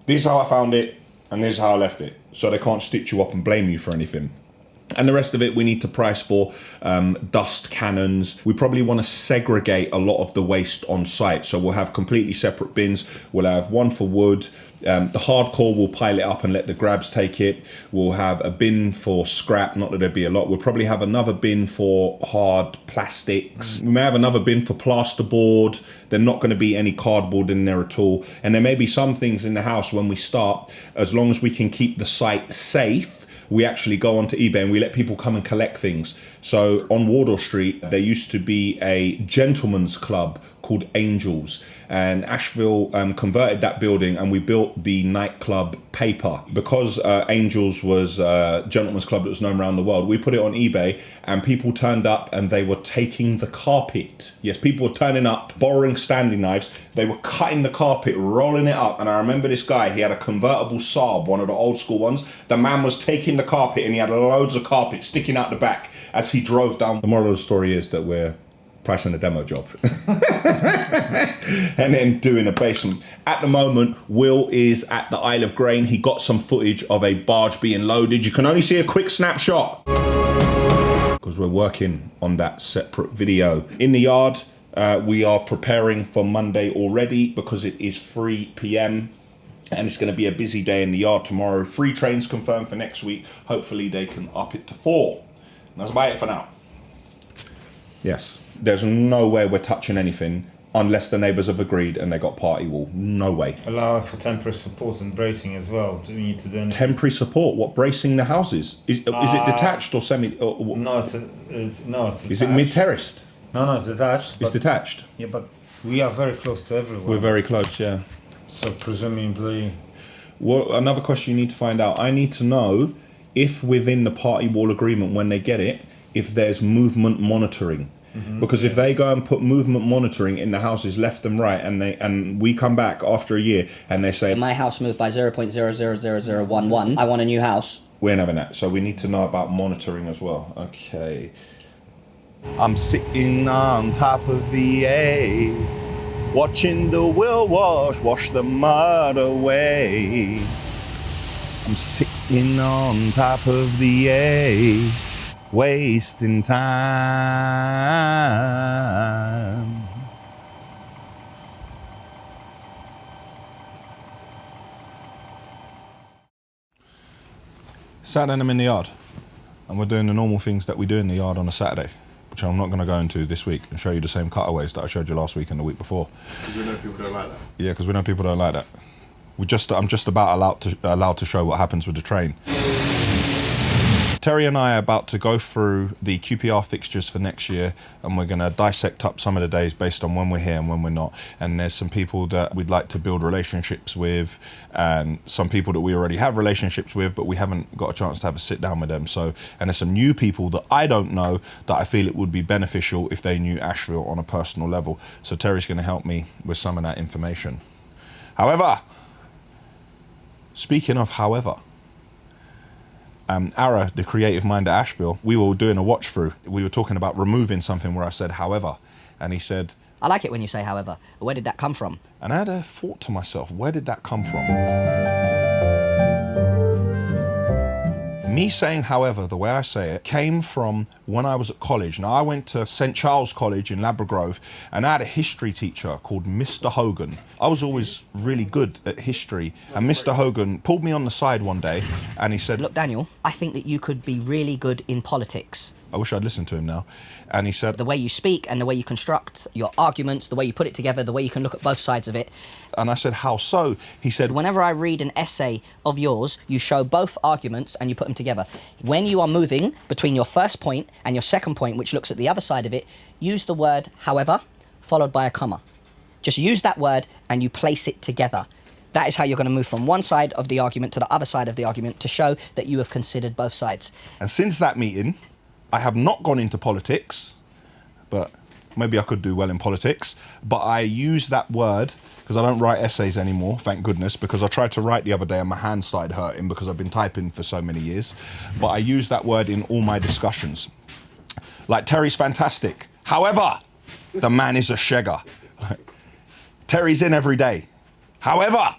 this is how I found it, and this is how I left it. So they can't stitch you up and blame you for anything. And the rest of it, we need to price for dust cannons. We probably want to segregate a lot of the waste on site. So we'll have completely separate bins. We'll have one for wood. The hardcore will pile it up and let the grabs take it. We'll have a bin for scrap, not that there'd be a lot. We'll probably have another bin for hard plastics. We may have another bin for plasterboard. There's not going to be any cardboard in there at all. And there may be some things in the house when we start, as long as we can keep the site safe, we actually go onto eBay and we let people come and collect things. So on Wardour Street, there used to be a gentleman's club called Angels, and Ashville converted that building, and we built the nightclub Paper. Because Angels was a gentleman's club that was known around the world, we put it on eBay, and people turned up and they were taking the carpet. Yes, people were turning up, borrowing Stanley knives. They were cutting the carpet, rolling it up. And I remember this guy, he had a convertible Saab, one of the old school ones. The man was taking the carpet and he had loads of carpet sticking out the back as he drove down. The moral of the story is that we're pricing a demo job and then doing a basement. At the moment, Will is at the Isle of Grain. He got some footage of a barge being loaded. You can only see a quick snapshot because we're working on that separate video. In the yard, we are preparing for Monday already because it is 3 p.m. and it's going to be a busy day in the yard tomorrow. 3 trains confirmed for next week. Hopefully they can up it to 4. And that's about it for now. Yes. There's no way we're touching anything unless the neighbours have agreed and they got party wall. No way. Allow for temporary support and bracing as well. Do we need to do anything? Temporary support? What, bracing the houses? Is it detached or semi? No, it's detached. Is it mid-terraced? No, it's detached. It's detached? Yeah, but we are very close to everyone. We're very close, yeah. So presumably... Well, another question you need to find out. I need to know if within the party wall agreement, when they get it, if there's movement monitoring. Because if they go and put movement monitoring in the houses left and right, and we come back after a year and they say my house moved by 0.000011, I want a new house. We ain't having that. So we need to know about monitoring as well. Okay. I'm sitting on top of the A, watching the wheel wash the mud away. I'm sitting on top of the A, wasting time. Saturday I'm in the yard and we're doing the normal things that we do in the yard on a Saturday, which I'm not going to go into this week and show you the same cutaways that I showed you last week and the week before. Because we know people don't like that. Yeah, because we know people don't like that. I'm just about allowed to show what happens with the train. Terry and I are about to go through the QPR fixtures for next year, and we're going to dissect up some of the days based on when we're here and when we're not. And there's some people that we'd like to build relationships with, and some people that we already have relationships with, but we haven't got a chance to have a sit down with them. So, and there's some new people that I don't know that I feel it would be beneficial if they knew Ashville on a personal level. So Terry's going to help me with some of that information. However, speaking of however, Ara, the creative mind at Ashville, we were doing a watch through. We were talking about removing something where I said however, and he said, I like it when you say however. Where did that come from? And I had a thought to myself, where did that come from? Me saying however, the way I say it, came from when I was at college. Now, I went to St. Charles College in Labrador, and I had a history teacher called Mr. Hogan. I was always really good at history, and Mr. Hogan pulled me on the side one day, and he said, look, Daniel, I think that you could be really good in politics. I wish I'd listened to him now. And he said, the way you speak and the way you construct your arguments, the way you put it together, the way you can look at both sides of it. And I said, how so? He said, whenever I read an essay of yours, you show both arguments and you put them together. When you are moving between your first point and your second point, which looks at the other side of it, use the word however, followed by a comma. Just use that word and you place it together. That is how you're going to move from one side of the argument to the other side of the argument to show that you have considered both sides. And since that meeting, I have not gone into politics, but maybe I could do well in politics. But I use that word because I don't write essays anymore, thank goodness, because I tried to write the other day and my hand started hurting because I've been typing for so many years. But I use that word in all my discussions. Like, Terry's fantastic. However, the man is a shegger. Terry's in every day. However,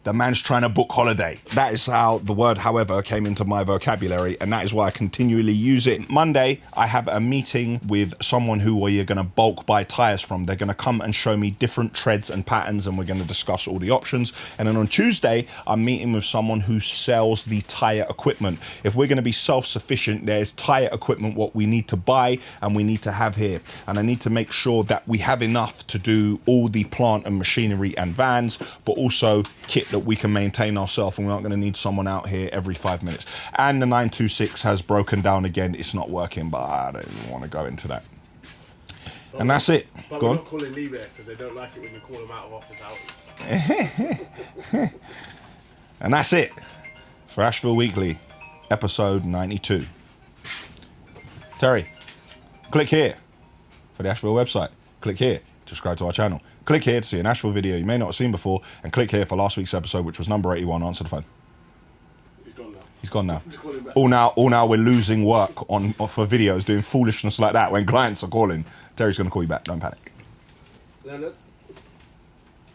the man's trying to book holiday. That is how the word however came into my vocabulary, and that is why I continually use it. Monday, I have a meeting with someone who we're going to bulk buy tyres from. They're going to come and show me different treads and patterns, and we're going to discuss all the options. And then on Tuesday, I'm meeting with someone who sells the tyre equipment. If we're going to be self-sufficient, there's tyre equipment what we need to buy and we need to have here. And I need to make sure that we have enough to do all the plant and machinery and vans, but also kit that we can maintain ourselves, and we aren't going to need someone out here every 5 minutes. And the 926 has broken down again. It's not working, but I don't even want to go into that. And that's it. But Go we're on. not calling Lee there because they don't like it when you call them out of office hours. And that's it for Ashville Weekly, episode 92. Terry, click here for the Ashville website. Click here to subscribe to our channel. Click here to see an Ashville video you may not have seen before, and click here for last week's episode, which was number 81. Answer the phone. He's gone now. All now we're losing work for videos doing foolishness like that when clients are calling. Terry's going to call you back. Don't panic. Leonard?